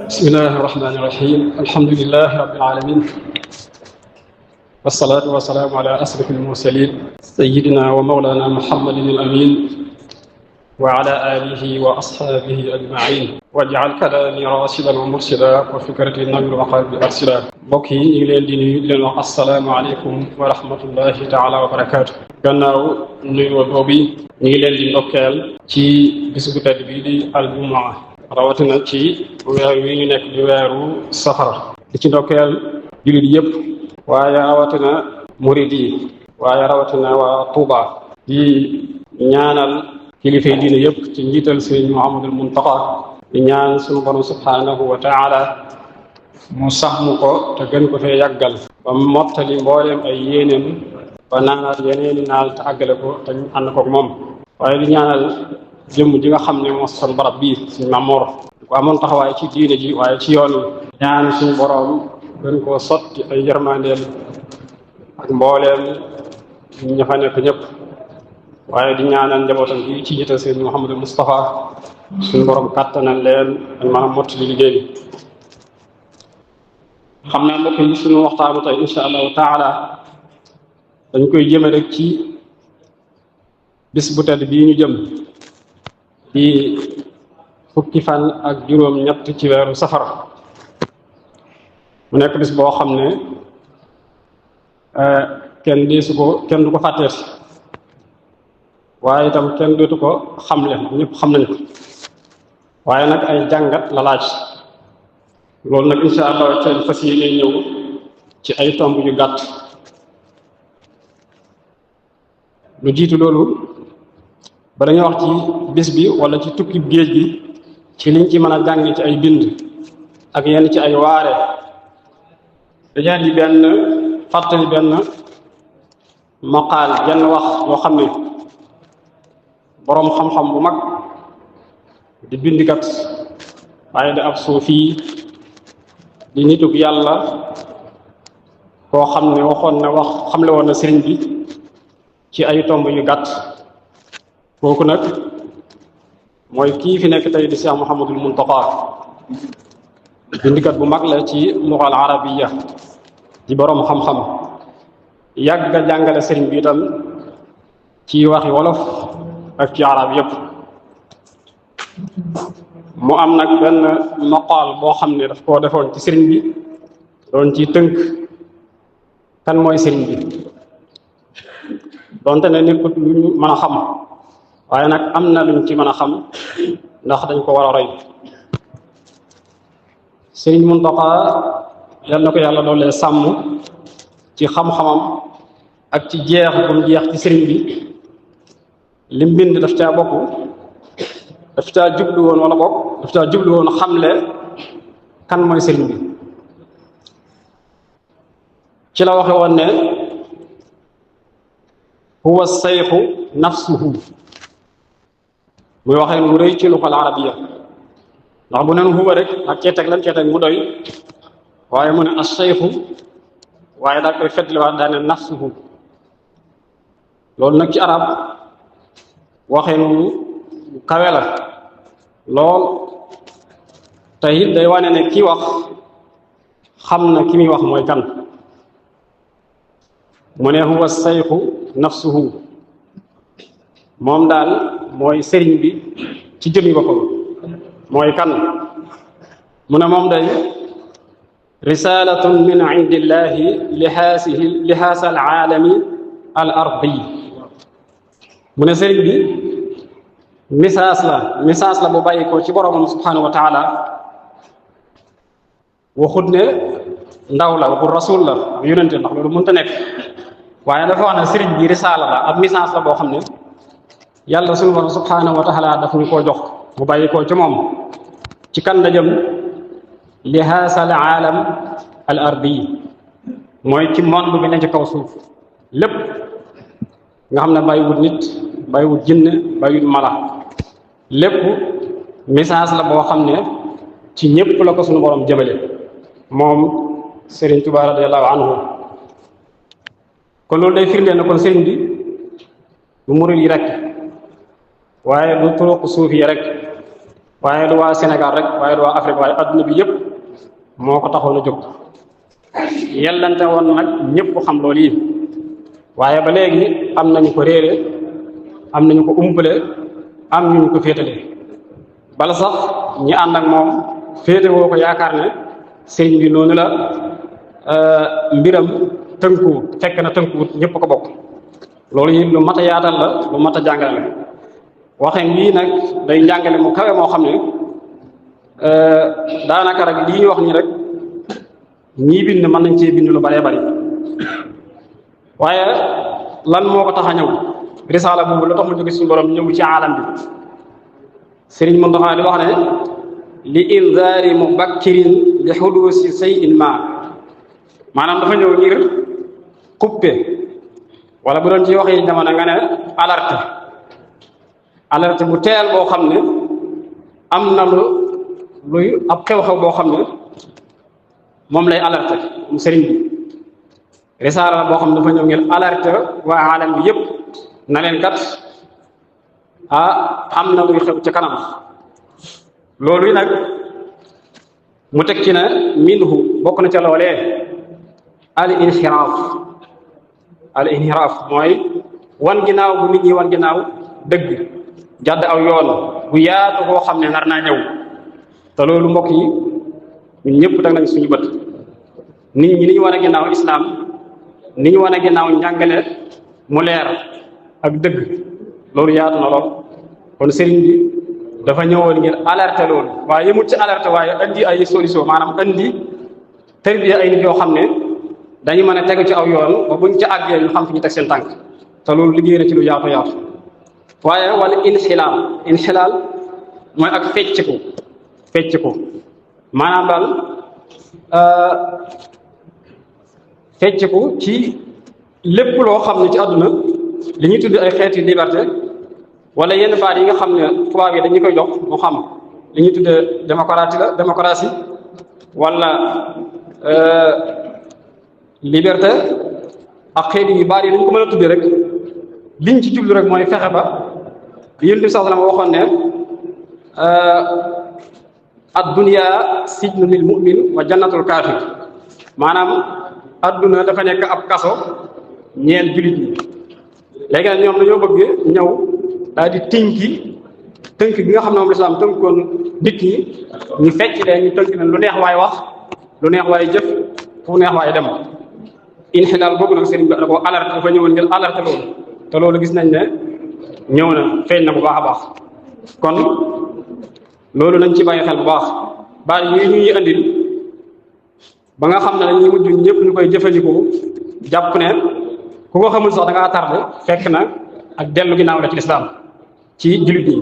bismillahi irrahmani irrahim alhamdulilahi rabbil alamin wasalaatu wasalaamu ala asraf almursalin sayidina wa maulana muhammadin al amin wa ala alihi wa ashabihi ajmain waj'al kalaami rashidan wa mursida wa fikrati nawwir wa qalbi arsida mbokk yi ñu ngi leen di nuyu di leen wax assalaamu aleykum wa rahmatullahi taala wa barakaatu gannaaw nuyoo boobu ñu ngi leen di ndokkeel ci bis bu tedd bii di aljumaa rawatina ci weer wi ñu nekk di weeru safar di ci ndokkeel jullit yëpp waaye rawatina murid yi waaye rawatina waa Tuuba di ñaanal kilifay diine yëpp ci njiital Sëriñ Muhammadul Muntaqa di ñaan suñu borom subhanahu wa taala mu sàmm ko te gën ko fee yàggal ba mottali mbooleem ay yéeneem ba naanaat yeneeni naal te àggale ko te ñu ànd koog moom waaye di ñaanal jëmm ji nga xam ne moo son barab bii suñu Mamoor ko amoon taxawaay ci diine ji waaye ci yoon wi ñaan suñu borom gën koo sotti ay yërmandeel ak mbooleem ña fa nekk ñëpp waaye di ñaanal njabootam bi ci jiital seen Mouhamadou Moustapha suñu borom kàttanal leen ak maanaam mottali liggéey bi xam naa mbokk yi suñu waxtaanu tey insha allahu taala dañ koy jëme rek ci bis bu tedd bii ñu jëm di fukki fan ak juróom ñett ci weeru safar mu nekk bis boo xam ne kenn du ko fàtteeti waaye itam kenn dootu ko xamle ñëpp xam nañ ko waaye nag ay jàngat la laaj loolu nag insha allah te fas yéene ñëw ci ay tomb yu gàtt lu jiitu loolu ba dañuy wax ci bis bi wala ci tukki géej gi ci liñ ci mën a jàng ci ay bind ak yenn ci ay waare dañaa di benn fàttali benn maqaal genn wax yoo xam ne boroom xam-xam bu mag di bindikat waaye da ab suufi di nitug yàlla koo xam ne waxoon na wax xamle woon na sëriñ bi ci ay tomb yu gàtt kooku nag mooy kii fi nekk tey di Cheikh Mouhamadul Muntaqa bindikat bu mag la ci lugal arabiya di boroom xam-xam yàgg a jàngale sëriñ bi itam ci waxi wolof ak ci arab yépp mu am nag benn maqaal boo xam ne daf koo defoon ci sëriñ bi doon ci tënk kan mooy sëriñ bi donte ne nekkut lu ñu mën a xam waaye nag am na luñ ci mën a xam ndax dañ ko war a roy sëriñ Muntaqa yal na ko yàlla doole sàmm ci xam-xamam ak ci jeex bu mu jeex ci sëriñ bi lim bind daf caa bokk daf caa jublu woon wala bokk daf caa jublu woon xamle kan mooy sëriñ bi ci la waxe woon ne huwa sayxu nafsuhu muy waxee mu rëy ci luxal arabiya ndax bu neen huwa rek ak ceeteg lan ceeteg mu doy waaye mu ne as sayxu waaye daal koy feddliwaat daane nafsuhu loolu nag ci arab waxee nu kawe la lool te it day wane ne kii wax xam na ki muy wax mooy kan mu ne huwa sayxu nafsuhu moom daal mooy sëriñ bi ci jëmi boppam mooy kan mu ne moom day risalatun min indillahi li haasa al aalami al ardi mu ne sëriñ bi message la bu bàyyi ko ci boromam subhanahu wa taala waxut ne ndaw la waxut rasul la yonente ndax loolu mënta nekk waaye dafa wax ne sëriñ bi risaala la ab message la boo xam ne yàlla suñu borom subhanahu wa taala daf ñu koo jox mu bàyyi ko ci moom ci kan la jëm li haasa al aalam al ardi mooy ci monde bi ne ci kaw suuf lépp nga xam ne bàyyiwut nit bàyyiwut jinne bàyyiwut mala lépp message la boo xam ne ci ñépp la ko suñu borom jëmale moom Serigne Touba radiyallahu anhu kon loolu day firndeel na kon sëriñ bi du murid yi rek waaye du turuq suuf yi rek waaye du waa Sénégal rek waaye du waa Afrique waaye adduna bi yëpp moo ko taxoon a jóg yellante woon nag ñëpp xam loolu yi waaye ba léegi am nañu ko réere am nañu ko umpale am ñu ko féetale bala sax ñi ànd ak moom féete woo ko yaakaar ne sëriñ bi noonu la mbiram tënku fekk na tënkuwut ñëpp ko bokk loolu yi lu mat a yaatal la lu mat a jàngale la waxeen lii nag day njàngale mu kawe moo xam ne daanaka rek lii ñu wax ni rek ñii bind mën nañ cee bind lu baree bari waaye lan moo ko tax a ñëw risaala boobu la tax mu jóge suñu borom ñëw ci aalam bi Sëriñ Muntaxa di wax ne li inzaari mubakkirin li xuduusi shay'in ma maanaam dafa ñëw ngir coupé wala bu doon ci waxee jamono nga ne alerte bu teel boo xam ne am na luy ab xew-xew boo xam ne moom lay alerte mu sëriñ bi risaala la boo xam ne dafa ñëw ngir alerte waa aalam bi yépp na leen kat am na luy xew ci kanam loolu yi nag mu teg ci ne minhu bokk na ca loolee al inhiraaf mooy wan ginnaaw bu nit ñi wan ginnaaw dëgg jàdd aw yoon bu yaatu koo xam ne nar naa ñëw te loolu mbokk yi ñun ñëpp teg nañ suñu bët nit ñi ni ñu wan a ginnaaw islaam ni ñu wan a ginnaaw njàngale mu leer ak dëgg loolu yaatu na lool kon sëriñ bi dafa ñëwoon ngir alerter loolu waaye yëmut ci alerter waaye andi ay solution maanaam andi tarbiya ay nit yoo xam ne dañu mën a tegu ci aw yoon ba buñ ca àggee ñu xam fi ñu teg seen tànk te loolu liggéey na ci lu yaatu yaatu waaye wala inxilaal mooy ak fecciku maanaam daal fecciku ci lépp loo xam ne ci àdduna li ñuy tudd ay xeeti liberté wala yenn baat yi nga xam ne tubaab yi dañu koy jox mu xam li ñuy tuddee démocratie wala liberté ak xeet yu bari yi dañu ko mën a tuddee rek liñ ci jublu rek mooy fexe ba Yonent bi sallallahu alayhi wa sallam waxoon ne ad-dunya sijnu lil mu'min wa jannatul kaafir maanaam adduna dafa nekk ab kaso ñeel jullit ñi léegi nag ñoom dañoo bëgg ñëw daal di tënk gi nga xam ne moom lislaam tënkoon nit ñi ñu fecc leen ñu tënk leen lu neex waay wax lu neex waay jëf fu neex waay dem inxilaal boobu nag sëriñ bi da ko alerte dafa ñëwoon ngir alerte loolu te loolu gis nañ ne ñëw na feeñ na bu baax a baax kon loolu nañ ci bàyyi xel bu baax baat yi ñuy andil ba nga xam ne dañuy mujj ñëpp ñu koy jëfandikoo jàpp ne ku ko xamul sax da ngaa tardé fekk na ak dellu ginnaaw la ci lislaam ci jullit ñi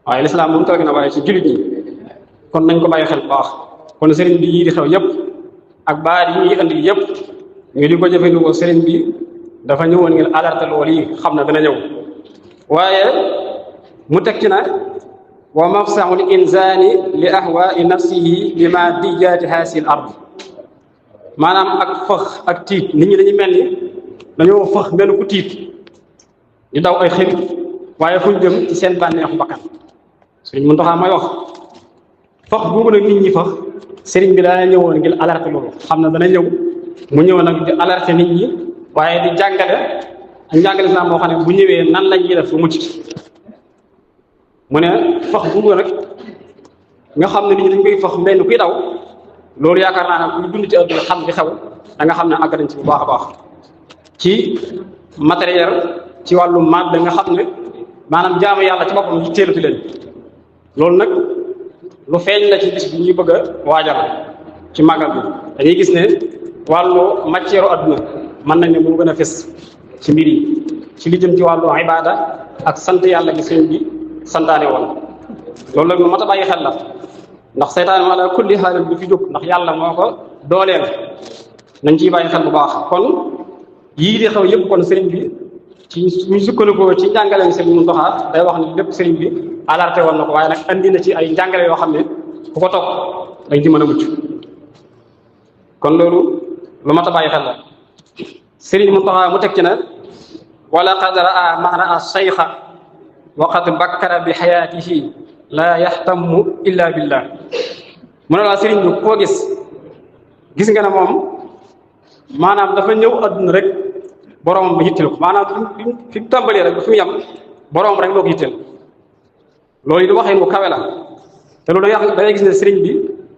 waaye lislaam moom tawgi na waaye ci jullit ñi kon nañ ko bàyyi xel bu baax kon sëriñ bi yii di xew yépp ak baat yi ñuy andil yépp ñu di ko jëfandikoo sëriñ bi dafa ñëwoon ngeen alerte loolu yi xam ne dana ñëw waaye mu teg ci na wa mafsahu l insani li ahwaai nafsihi bi ma dijaati hasil ard maanaam ak fëx ak tiit nit ñi dañu mel ni dañoo fëx mel ku tiit di daw ay xel waaye fu ñu jëm ci seen bànneexu bakkan sëriñ Muntaxa may wax fëx boobu nag nit ñi fëx sëriñ bi daa ñëwoon ngir alerte loolu xam ne dana ñëw mu ñëw nag di alerte nit ñi waaye di jàngale ak njàngale islam boo xam ne bu ñëwee nan la ñuy def bu mucc mu ne fax boobu rek nga xam ne nit ñi dañ koy fax mel ni kuy daw loolu yaakaar naa ne ku dund ci àdduna xam di xew da nga xam ne àgg nañ ci bu baax a baax ci matériel ci wàllu maat da nga xam ne maanaam jaamu yàlla ci boppam ñu teelatu leen loolu nag lu feeñ la ci bis bi ñuy bëgg a waajal ci màggal bi dañuy gis ne wàllu matière àdduna mën nañ ne moo gën a fes ci mbir yi ci li jëm ci wàllu ibada ak sant yàlla gi sëñ bi santaane woon loolu nag lu mat a bàyyi xel la ndax seytaane ala kulli xaalin du fi jóg ndax yàlla moo ko dooleel nañ ciy bàyyi xel bu baax kon yii di xew yëpp kon sëriñ bi ci ñu sukkandikoo ci njàngaleem sëriñ Muntaxa day wax ni lépp sëriñ bi alerté woon na ko waaye nag andi na ci ay njàngale yoo xam ne ku ko topp dañ ci mën a mucc kon loolu lu mat a bàyyi xel la sëriñ Muntaxa mu teg ci na wala qad raa man raa shaykha wa qad bakkara bi xayaatihi la yaxtammu illa billah mu ne laa sëriñ bi koo gis nga ne moom maanaam dafa ñëw adduna rek boroomam ba yitteel ko maanaam fi mu tàmbalee rek ba fi mu yem boroomam rek moo ko yitteel loolu yi waxee bu kawe la te loolu da ngay gis ne sëriñ bi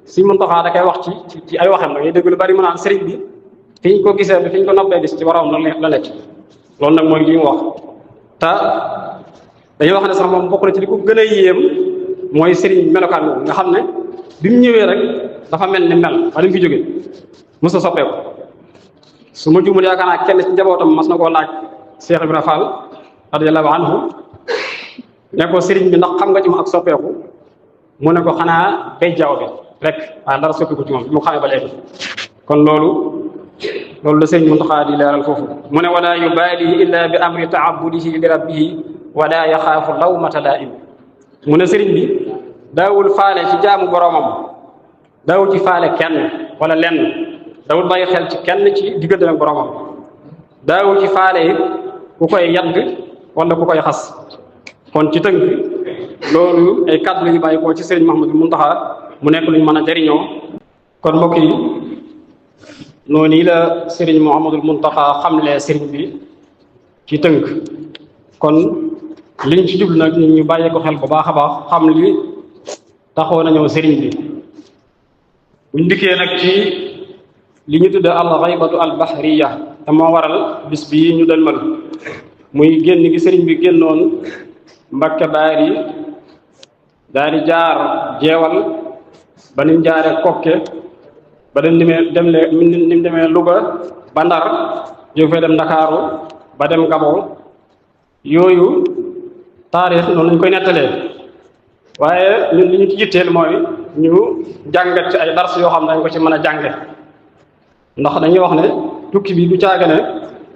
Sëriñ Muntaxa da koy wax ci ay waxam da ngay dégg lu bari mu naan sëriñ bi fi ñu ko gisee fi ñu ko noppee gis ci boroomam la nekk loolu nag mooy li mu wax te dañuy wax ne sax moom bokk na ci li ko gën a yéem mooy sëriñ melokaan boobu nga xam ne bi mu ñëwee rek dafa mel ni mel ba li mu fi jógee mos a soppeeku su ma juumul yaakaar naa kenn ci njabootam mas na koo laaj Cheikh Ibrahima Fall radiyallahu anhu ne ko sëriñ bi ndax xam nga ci mu ak soppeeku mu ne ko xanaa bay jaww bi rek waaye dara soppeeku ci moom mu xamee ba léegi kon loolu la sëriñ Muntaxa di leeral foofu mu ne wala yubaali illa bi amri taabudihi li rabbihi wala yaxaafu lawmata laa'im mu ne sëriñ bi daawul faale ci jaamu boroomam daawul ci faale kenn wala lenn daawul bàyyi xel ci kenn ci diggante ak boroomam daawul ci faale it ku koy yadd wala ku koy xas kon ci tënk loolu ay kàddu yu bàyyi koo ci sëriñ Mouhamadou Mountakha mu nekk luñ mën a jariñoo kon mbokk yi noonu yi la sëriñ Mouhamadou Mountakha xamle sëriñ bi ci tënk kon liñ ci jublu nag ñu bàyyee ko xel bu baax a baax xam li taxoo nañoo sëriñ bi buñ dikkee nag ci li ñu tudde al ghaybatu al bahriya te moo waral bis bii ñu dëlmal muy génn gi sëriñ bi génnoon Mbakke Baari daal di jaar jeewal ba nim jaaree Kokke ba dem nim demee Louga ba Ndar jóg fee dem Ndakaaru ba dem Gabon yooyu taarix noonu lañ koy nettalee waaye ñun li ñu ci yitteel mooy ñu jàngat ci ay dars yoo xam ne dañ ko ci mën a jànge ndax dañuy wax ne tukki bi du caaga ne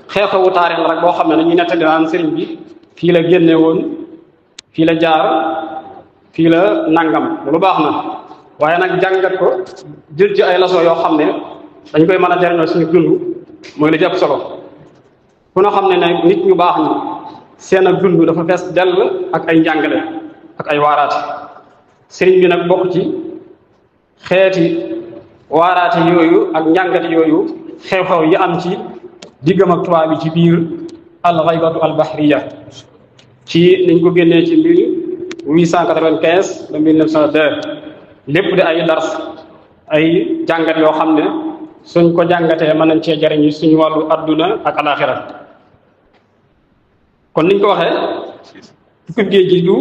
xew-xewu taarix la rek boo xam ne dañuy nettali naan sëriñ bi fii la génne woon fii la jaar fii la nangam lu baax na waaye nag jàngat ko jël ci ay leçon yoo xam ne dañ koy mën a jariñoo suñu dund mooy la ci ëpp solo ku na xam ne ne nit ñu baax ñi seen ak dund dafa fees dell ak ay njàngale ak ay waaraate sëriñ bi nag bokk ci xeeti waaraate yooyu ak njàngate yooyu xew-xew yi am ci diggam ak tubaab bi ci biir al ghaybatu al bahriya ci niñ ko génnee ci 1895 ba 1902 lépp di ay dars ay jàngat yoo xam ne suñ ko jàngatee mën nañ cee jariñu suñu wàllu adduna ak alaxira kon niñ ko waxee tukkib géej gi du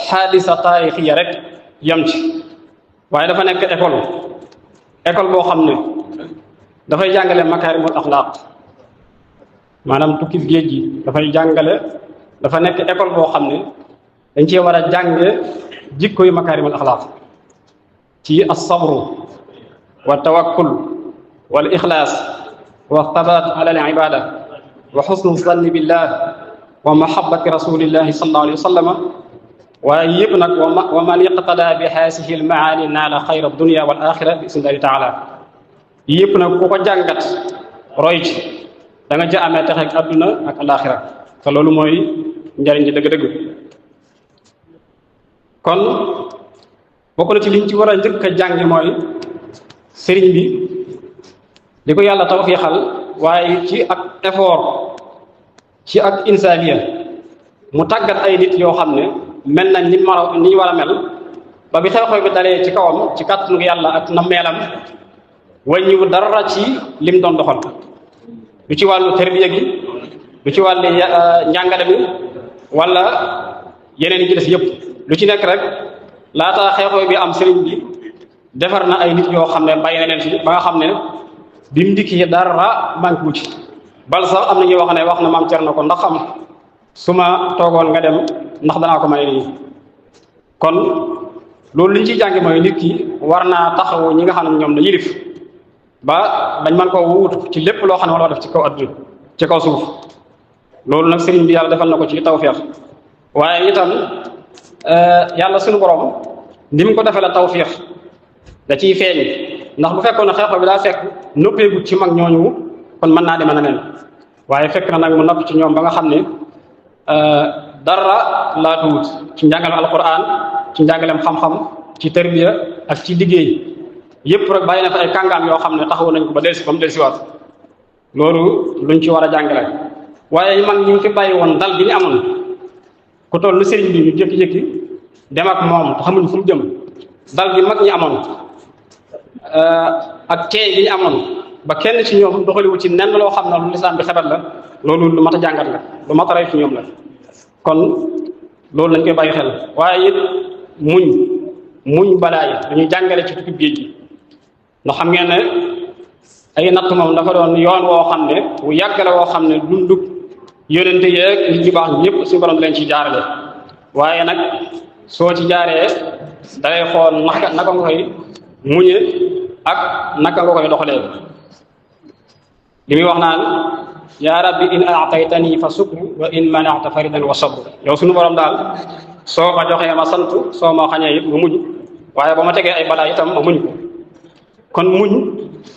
xaadisa taarixiya rek yam ci waaye dafa nekk école boo xam ne dafay jàngale makaarimul axlaaq maanaam tukkib géej gi dafay jàngale dafa nekk école boo xam ne dañ cee war a jànge jikko yu makaarimul axlaaq ci as-sabru wa tawakkul wal ixlaas wa thabaat ala al ibada wa xusnu zanni billah wa mahabbati rasulillahi sallallahu alayhi wa sallam waaye yëpp nag wa man iqtada bi haasihi al maani naala xayra dunia wal axira bi isnillahi taala yëpp nag ku ko jàngat roy ci da nga ca amee texe ak adduna ak alaxira te loolu mooy njariñ ci dëgg-dëgg kon bokk na ci liñ ci war a njëkk a jàngi mooy sëriñ bi li ko yàlla tawfiixal waaye ci ak effort ci ak insaniya mu tàggat ay nit yoo xam ne mel nañ ni ñu war a mel ba bi xew-xew bi dalee ci kawam ci kàttanu yàlla ak nammeelam wàññiwu dara ci lim doon doxal du ci wàllu terbiya gi du ci wàllu njàngale bi wala yeneen yi ci des yëpp lu ci nekk rek laataa xew-xew bi am sëriñ bi defar na ay nit yoo xam ne bàyyi na leen ci ba nga xam ne bi mu ndikki dara manqué wu ci bal sax am na ñuy wax ne wax na maam Cerno ko ndax xam su ma toogoon nga dem ndax danaa ko may nii kon loolu li ñu ciy jàngi mooy nit ki war naa taxawu ñi nga xam ne ñoom la yilif ba dañ mën koo wuutu ci lépp loo xam ne wala def ci kaw adduna ci kaw suuf loolu nag sëriñ bi yàlla defal na ko ci tawfeex waaye itam yàlla suñu borom ni mu ko defee la tawfeex da ciy feeñ ndax bu fekkoon ne xeexoo bi daa fekk noppeegut ci mag ñooñu kon mën naa deme na nen waaye fekk na nag mu nopp ci ñoom ba nga xam ne dara laatuwut ci njàngalem alquran ci njàngalem xam-xam ci tarbiya ak ci liggéey yépp rek bàyyi na fa ay kàngaam yoo xam ne taxaw nañ ko ba mu dellusiwaat loolu luñ ci war a jàngale waaye mag ñu ngi fi bàyyi woon dal bi ñu amoon ku toll lu sëriñ bi ñu jékki-jékki dem ak moom te xamuñ fu mu jëm dal bi mag ñi amoon ak teey bi ñu amoon ba kenn ci ñoom doxaliwu ci nenn loo xam ne lu lislaam bi xebet la loolu lu mat a jàngat la lu mat a rey ci ñoom la kon loolu lañ koy bàyyi xel waaye it muñ balaa yi dañuy jàngale ci tukki géej gi ndax xam ngeen ne ay natt moom dafa doon yoon woo xam ne bu yàgg la woo xam ne dundug yónente yeeg nit ñu baax ñëpp suñu borom leen ci jaarale waaye nag soo ci jaaree dalay xool naka nga koy muñe ak naka nga koy doxalee li muy wax naan yaa rabbi in aataytani fa sukru wa in manata faridan wa sabru yow suñu borom daal soo ma joxee ma sant soo ma xañee it ma muñ waaye ba ma tegee ay balaa itam ma muñ ko kon muñ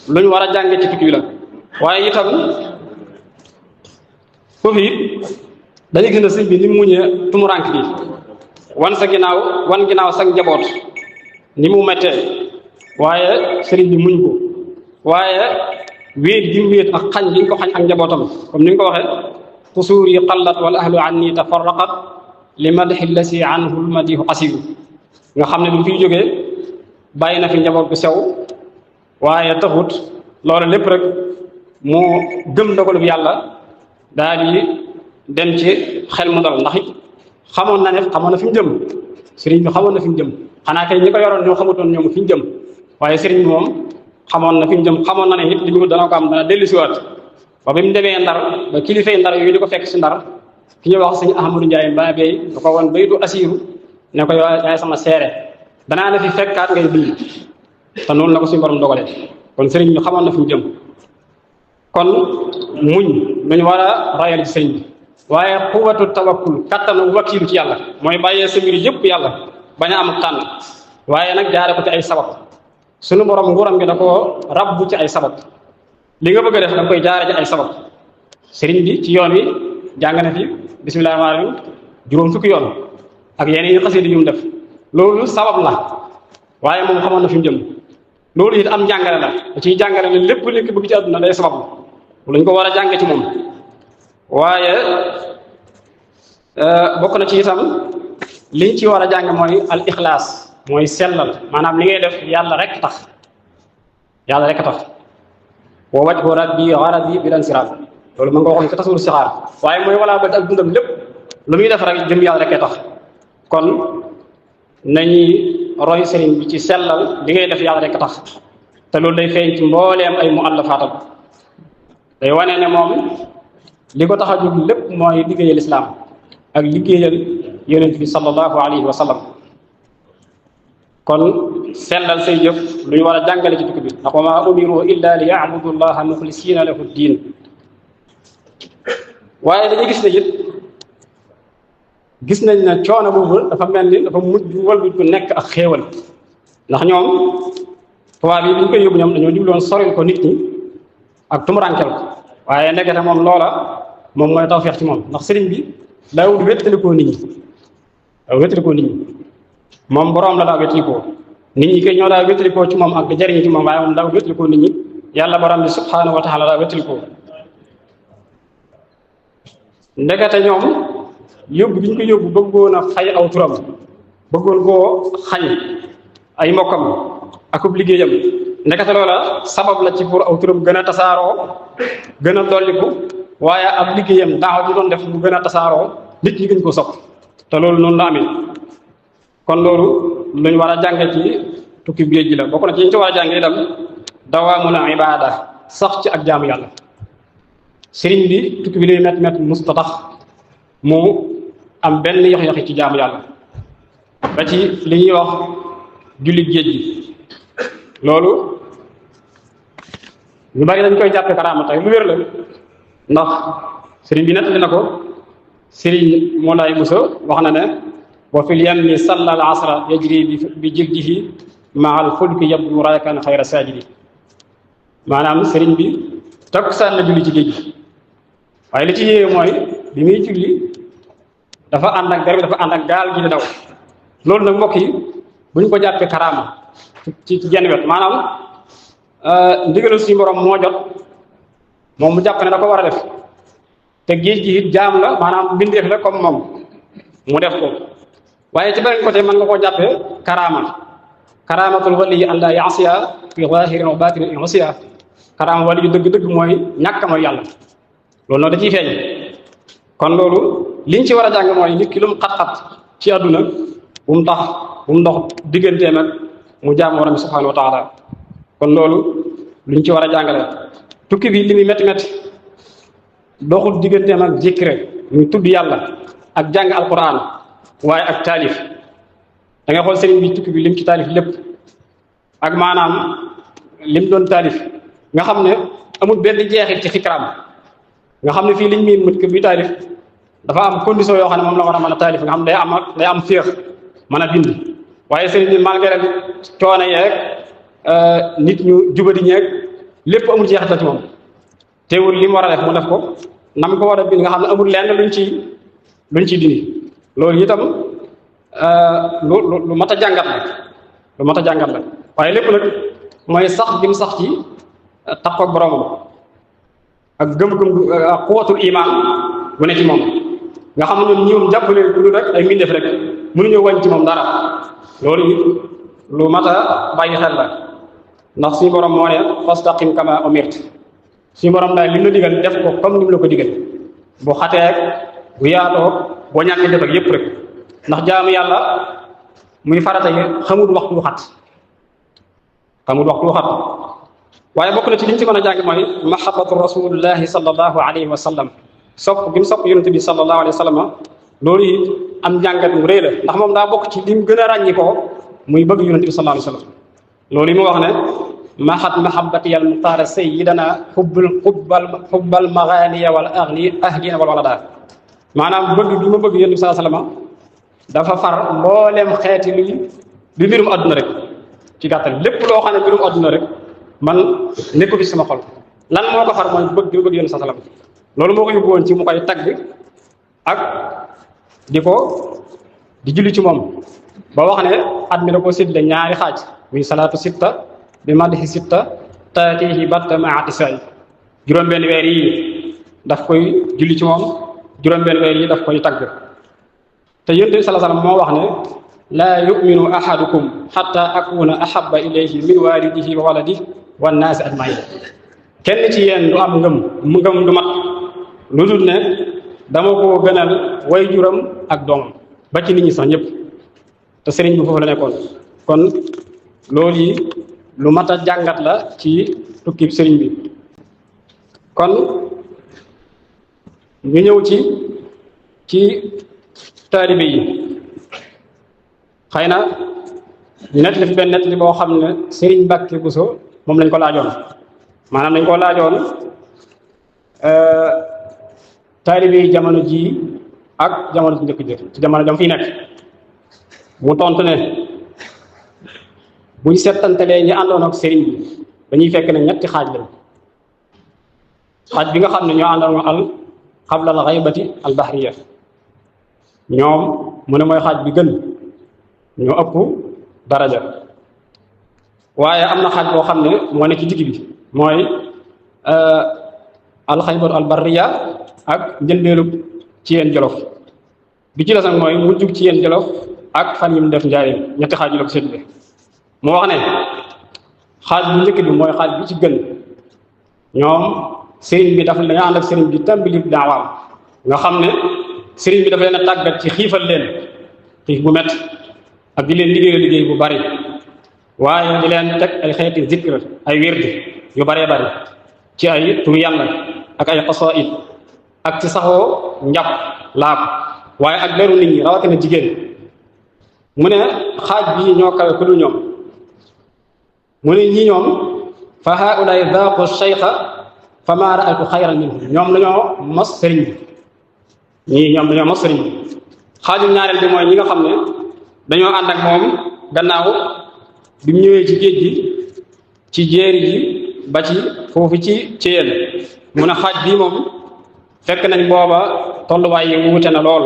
lu ñu war a jànge ci tukki la waaye itam foofu it dañuy gën a sëñ bi ni mu muñee tumurank bi wan ginnaaw sa njaboot ni mu mettee waaye sëriñ bi muñ ko waaye wéet gi mu wéet ak xañ gi ñu ko xañ ak njabootam comme ni nga ko waxee xusuur yi xallat wal ahlu anni tafarraqat li madxi lasi anhu lmadihu qasiru nga xam ne du fiy jógee bàyyi na fi njaboot bu sew waaye taxut loolu lépp rek mu gëm dogalub yàlla daal di dem ci xel mu dal ndax it xamoon na fi mu jëm sëriñ bi xamoon na fi mu jëm xanaa kay ñi ko yoroon ñoo xamutoon ñoom fi ñu jëm waaye sëriñ bi moom xamoon na fi mu jëm xamoon na ne it li mu dana ko am dana dellu siwaat ba bi mu demee ndar ba kilifay ndar yooyu di ko fekk si ndar ki ñuy wax sëñ Ahmadou Ndiaye mbaa bay da ko woon bay du asiiru ne ko yaay sama seere danaa la fi fekkaat ngay dund te noonu la ko suñu borom dogalee kon sëriñ bi xamoon na fi mu jëm kon muñ lañu war a rayal ci sëriñ bi waaye xuwatu tawakkul kattanu wakiilu ci yàlla mooy bàyyee sa mbir yëpp yàlla bañ a am tànn waaye nag jaare ko ci ay sabab suñu borom nguuram gi da koo rabbu ci ay sabab li nga bëgg a def da koy jaare ci ay sabab sëriñ bi ci yoon wi jàng na fi bismillahi rahmaani rahim juróom fukki yoon ak yeneen yi xasida yu mu def loolu sabab la waaye moom xamoon na fi mu jëm loolu it am jàngale la da ciy jàngale ne lépp li ko bëgg ci àdduna day sabab lu ñu ko war a jànge ci moom waaye bokk na ci itam liñ ci war a jàng mooy al ixlaas mooy sellal maanaam li ngay def yàlla rek tax wa wajhu rabbi gharadi bil insiraaf loolu mën nga waxoon ci tasawur sixaar waaye mooy walaa ba ak dundam lépp lu muy def rek jëm yàlla rek tax kon nañuy roy sëriñ bi ci sellal li ngay def yàlla rek tax te loolu day feeñ ci mbooleem ay muallafaatam day wane ne moom li ko tax a jóg lépp mooy liggéeyal islaam ak liggéeyal yonent bi sallallahu alayhi wa sallam kon sellal say jëf lu ñu war a jàngale ci tukki bi ndax wa maa umiru illa li ya'budu llaha muxlisina lahu diin waaye dañuy gis ne it gis nañ ne coono boobu dafa mel ni dafa mujj wëlbit ku nekk ak xéewal ndax ñoom tubaab yi bi ñu koy yóbbu ñoom dañoo jubloon soril ko nit ñi ak tumurankel ko waaye ndekete moom loola moom mooy tawfeex ci moom ndax sëriñ bi daawul wéttalikoo nit ñi moom boroom la daa wéttalikoo nit ñi kay ñoo daa wéttalikoo ci moom ak di jariñ ci moom waaye moom daa wéttalikoo nit ñi yàlla borom bi subhaanahu wa taala daa wéttalikoo ndekete ñoom yóbbu bi ñu ko yóbbu bëggoon a fay aw turam bëggoon koo xañ ay mbokkam akub liggéeyam ndekete loola sabab la ci pour aw turam gën a tasaaroo gën a dolliku waaye ab liggéeyam daaw bi doon def mu gën a tasaaroo nit ñi gën ko sopp te loolu noonu la amee kon loolu lu ñu war a jànge ci tukki géej gi la bokk na ci ñu ci war a jànge itam dawaamul ibaada sax ci ak jaamu yàlla sëriñ bi tukki bi lay met musta tax mu am benn yox-yoxi ci jaamu yàlla ba ci li ñuy wax julli géej gi loolu ñu bari dañ koy jàppe karaama tey lu wér la ndax sëriñ bi nettali na ko sëriñ Moulay Moussa wax na ne wa fil yammi salla al asra yajri bi jildihi maa al fulki yabdu raykan xayra sajidi maanaam sëriñ bi takkusaan la julli ci géej gi waaye li ci yéeme mooy bi muy julli dafa ànd ak der bi dafa ànd ak gaal gi di daw loolu nag mbokk yi bu ñu ko jàppee karaama ci genn wet maanaam ndigalul suñu borom moo jot moom mu jàpp ne da ko war a def te géej gi it jaam la maanaam mbindeef la comme moom mu def ko waaye ci beneen côté mën nga koo jàppee karaamatul wali an la yasiya fi zahirin wa batinin insiya karaama wali yu dëgg-dëgg mooy ñàkk mooy yàlla loolu noonu da ciy feeñ kon loolu liñ ci war a jàng mooy nit ki lu mu xat-xat ci àdduna bu mu tax bu mu ndox digganteem ak mu jaam borom bi subhanahu wa taala kon loolu luñ ci war a jàngale tukki bi li muy métti métti doxul digganteem ak zikre ñu tudd yàlla ak jàng alquran waaye ak taalif da ngay xool sëriñ bi tukki bi lim ci taalif lépp ak maanaam lim doon taalif nga xam ne amul benn jeexit ci fikraam nga xam ne fii liñ miin mut bi taalif dafa am condition yoo xam ne moom la war a mën a taalif nga xam ne day am féex mën a bind waaye sëriñ bi malgré coono yeeg nit ñu jubadi ñeeg lépp amul jeexital ci moom teewul li mu war a def mu def ko nam ko war a bind nga xam ne amul lenn luñ ciy dindi loolu itam lu mat a jàngat la waaye lépp nag mooy sax bi mu sax ci tax ak boromam ak gëm-gëm ak quwwatul iman bu ne ci moom nga xam ne ñoom jàpp leen lu rek ay mbindeef rek mënuñoo wàññi ci moom dara loolu it lu mat a bàyyi xel la ndax suñu borom moo ne fastaqim kama umirt suñu borom daal li mu la digal def ko comme ni mu la ko digal bu xatee bu yaatoo boo ñàkkee def ak yépp rek ndax jaamu yàlla muy farata yi xamul waxtu wu xat waaye bokk na ci liñ ci mën a jàng mooy mahabbatu rasulillahi sallallahu alayhi wa sallam sopp gi mu sopp yonente bi sallallahu alayhi wa sallam loolu it am njàngat mu rëy la ndax moom daa bokk ci lim gën a ràññi ko muy bëgg yonente bi sallallahu alayhi wa sallam loolu yi mu wax ne maxat mahabbati al muxtaara sayyidana xubbal maganiya wal ahlina wal walada maanaam bëgg bi ma bëgg yonente bi sallallahu alayhi wa sallam dafa far mboolem xeeti luy lu mbirum àdduna rek ci gàttal lépp loo xam ne mbirum àdduna rek man nekku fi sama xol lan moo ko far mooy bëgg bi bëgg yonente sallallahu alayhi wa sallam loolu moo ko yóbbu woon ci mu koy tagg ak di julli ci moom ba wax ne at mi da koo séddale ñaari xaaj muy salaatu sitta bi madhi sitta taatihi batta maati say juróom-benn weer yi daf koy julli ci moom juróom-benn weer yi daf koy tagg te yonent bi sallallahu alayhi wasallam moo wax ne laa yuminu ahadukum xatta akuna ahabba ilayhi min walidihi wa waladihi wan naasi ajmain kenn ci yéen du am ngëm du mat lu dul ne dama koo gënal way juram ak doomam ba ci nit ñi sax ñëpp te sëriñ bi foofu la nekkoon kon loolu yi lu mat a jàngat la ci tukkib sëriñ bi kon ñu ñëw ci taalibe yi xëy na ñu nettali fi benn nettali boo xam ne sëriñ Mbàkke Buso moom lañ ko laajoon maanaam dañ ko laajoon taalibe yi jamono ji ak jamono ji njëkk jër ci jamono jam fiy nekk mu tontu ne buñ settantalee ñi àndoon ak sëriñ bi dañuy fekk ne ñetti xaaj lañ xaaj bi nga xam ne ñoo àndoon al qabla al ghaybati al bahriya ñoom mu ne mooy xaaj bi gën ñoo ëpp daraja waaye am na xaaj boo xam ne moo ne ci digg bi mooy al ghaybatu al barriya ak njëlbeelu ci yéen jolof bi ci des nag mooy mujjug ci yéen jolof ak fan yi mu def njaayeen ñetti xaaj yi la ko séddale mu wax ne xaaj bu njëkk bi mooy xaaj bi ci gën ñoom sëriñ bi dafa dañoo ànd ak sëriñ bi tàmbali daawaam nga xam ne sëriñ bi dafa leen a tàggat ci xiifal leen xiif bu métti ak di leen liggéey bu bari waaye di leen teg ay xeeti zikr ay wird yu baree bari ci ay turu yàlla ak ay qasaid ak ci saxoo njàpp laab waaye ak leeru nit ñi rawatina jigéen mu ne xaaj bii ñoo kawe ku dul ñoom mu ne ñi ñoom fa haulaay daaqu cheikha fa ma raaytu xayran minhu ñoom dañoo mos sëriñ bi ñii ñoom dañoo mos sëriñ bi xaajum ñaareel bi mooy ñi nga xam ne dañoo ànd ak moom gannaaw bi mu ñëwee ci géej gi ci jéeri ji ba ci foofu ci yéen mu ne xaaj bii moom fekk nañ booba tolluwaay yi wuute na lool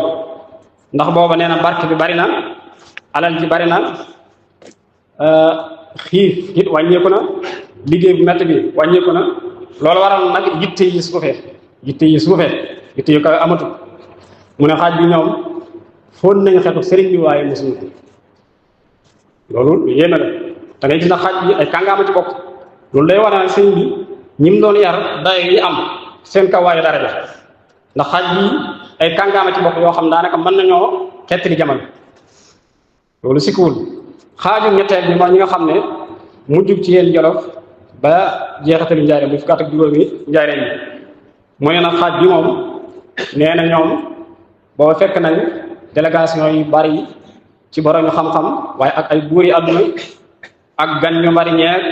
ndax booba nee na barke bi bari na alal ji bari na xiif it wàññeeku na liggéey bu métti bi wàññeeku na loolu waral nag yitte yi suufee yitte yu kaw amatul mu ne xaaj bi ñoom fóon nañu xeetu sëriñ bi waaye mosuñu ko loolu yéeme la da ngay gis na xaaj bi ay kàngaama ci bokk loolu day wane nag sëriñ bi ñi mu doon yar day yi am seen kaw waaye dara ja ndax xaaj bi ay kàngaama ci bokk yoo xam daanaka mën nañoo xettali jamono loolu sikkuwul xaaju ñetteel bi mooy ñi nga xam ne mujjub ci yéen Jolof ba jeexatalu njaareem bu fukkaat ak juróomi njaareem yi mu ne nag xaaj bi moom nee na ñoom booba fekk nañ délégation yu bari ci borom xam-xam waaye ak ay buur yi àdduna ak gan ñu bari ñeeg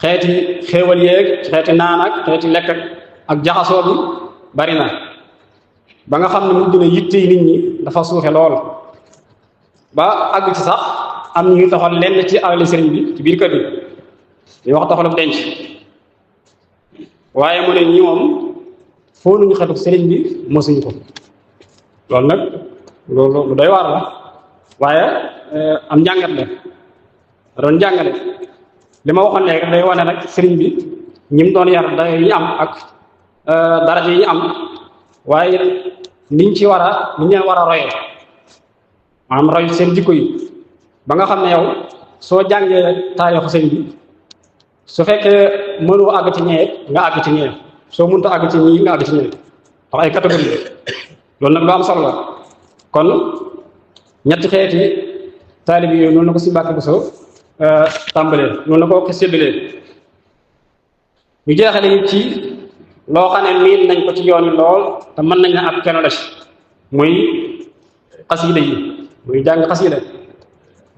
xeeti xéewal yeeg xeeti naan ak xeeti lekk ak jaxasoo bi bari na ba nga xam ne mujj na yitte yi nit ñi dafa suufe lool ba àgg ci sax am ñu taxal lenn ci alali sëriñ bi ci biir kër bi ñu wax taxalu denc waaye mu ne ñi moom foo nuñu xetuk sëriñ bi mosuñu ko loolu nag loolu lu doy waar la waaye am njàngat la doon jàngale li ma waxoon léegi day wane nag sëriñ bi ñi mu doon yar day yi am ak daraja yi am waaye niñ ci niñ leen war a royee maanaam roy seen jikko yi ba nga xam ne yow soo jàngee taarixu sëñ bi su fekkee mënoo àgg ci ñee nga àgg ci ñee soo mënta àgg ci ñii nga àgg ci ñee ndax ay catégorie loolu nag lu am solo la kon ñetti xeeti taalibi yooyu noonu la ko si Mbàkke Buso tàmbalee noonu la ko séddalee ñu jeexale it ci loo xam ne miin nañ ko ci yoon yi lool te mën nañ ne ab keno la ci muy xasiida yi muy jàng xasiida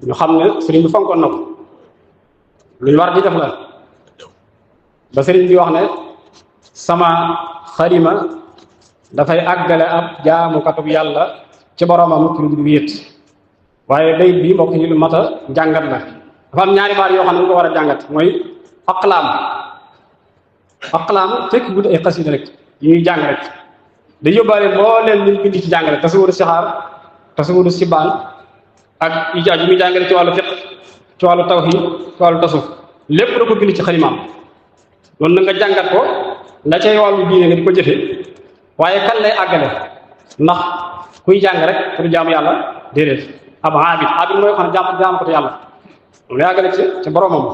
ñu xam ne sëriñ bi fonkoon na ko lu ñu war di def la ba sëriñ bi wax ne sama xarima dafay àggale ab jaamukatub yàlla ci boromam ci lu dul wéet waaye bayit bi mbokk yi lu mat a jàngat la dafa am ñaari baat yoo xam ne ñu ko war a jàngat mooy aqlaam fekk gudd ay xasida rek yi ñuy jàng rek da yóbbaale mbooleem ñu bind ci jàngale tasawudu sixaar tasawudu sibaan ak ijaaj yi muy jàngale ci wàllu fiq ci wàllu tawhid ci wàllu tasawuf lépp da ko bind ci xalimaam loolu na nga jàngat ko la cay wàllu diine nga di ko jëfe waaye kan lay àggale ndax kuy jàng rek pour jaamu yàlla déedéet ab abid mooy xam ne jaam ko te yàlla moom lay àggale ci boromam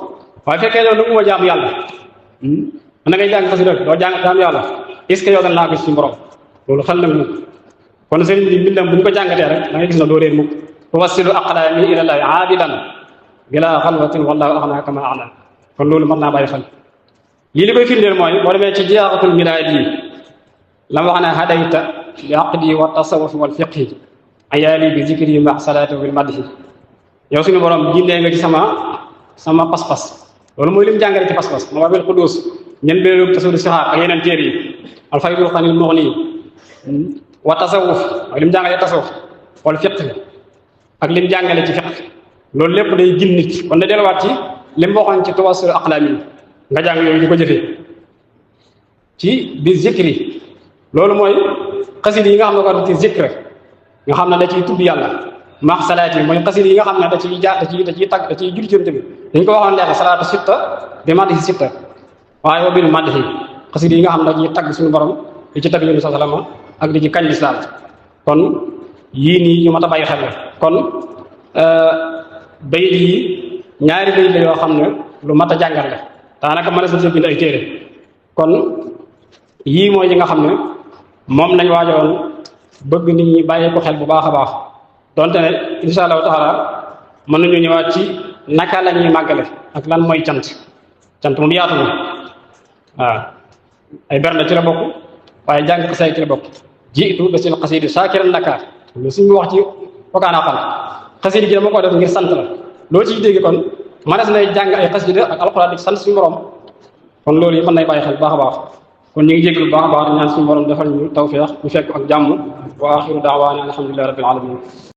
waaye fekkee noonu nu mu ma jaamu yàlla na ngay jàng xasida doo jaamu yàlla est-ce que yow dañ laa gis ci borom loolu xel nag mukk kon sëriñ bi mbindam bu ñu ko jàngatee rek da ngay gis na doo réer mukk tuwassilu aqlaami ilallaahi aabidan bila xalwatin wallahu axna kama alam kon loolu mën naa bàyyi xel lii li koy firndeel mooy boo demee ci jeexatul milaad yi la wax ne hadayta bi aqdi wa tasawuf wal fiqhi ayaali bi zikri ma salaati bil madhi yow suñu borom gindee nga ci sama pas-pas loolu mooy li mu jàngale ci pas-pas ma wabil qudus ñen beelu tasawuf sixaar ak yeneen téere yi alfaydul xanil muxni wa tasawuf ak li mu jàngale tasawuf wal fiqh ak li mu jàngale ci fiqh loolu lépp day gin nit kon da delluwaat ci li mu waxoon ci tawassul aqlaam yi nga jàng yooyu di ko jëfee ci bi zikri loolu mooy xasida yi nga xam ne ko ci zikr nga xam ne da ciy tudd yàlla maax salaat yi mooy xasida yi nga xam ne da ciy tagg da ciy julli ci Yonent bi dañ ko waxoon leer salaatu sitta bi madhi sitta waaye wa bil madhi xasida yi nga xam ne da ciy tagg suñu borom di ci tagg Yonent bi sallallahu alayhi wasallam ak di ci kañ lislaam kon yii nii ñu mat a bàyyi xel la kon bayit yi ñaari bayit la yoo xam ne lu mat a jàngal la daanaka mën a sa bind ay téere kon yii mooy yi nga xam ne moom lañ waajoon bëgg nit ñi bàyyi ko xel bu baax a baax donte ne insha allahu taala mën nañu ñëwaat ci naka la ñuy màggale ak lan mooy cant moom yaatu na waaw ay bernde ci la bokk waaye jàng xasida ci la bokk jiitu da sil xasidi saakiran laka lu suñu wax ci fokaanaa xam xasida gi dama ko def ngir sant la loo ciy dégg kon manes nay jàng ay xasida ak alxuraan di sant suñu borom kon loolu yi mën nay bàyyi xel baax a baax kon ñu ngi jéglu baax a baax ñaan suñu borom defal ñu tawfiix ñu fekk ak jàmm wa axiru daawaana alhamdulillahi rabbil alamin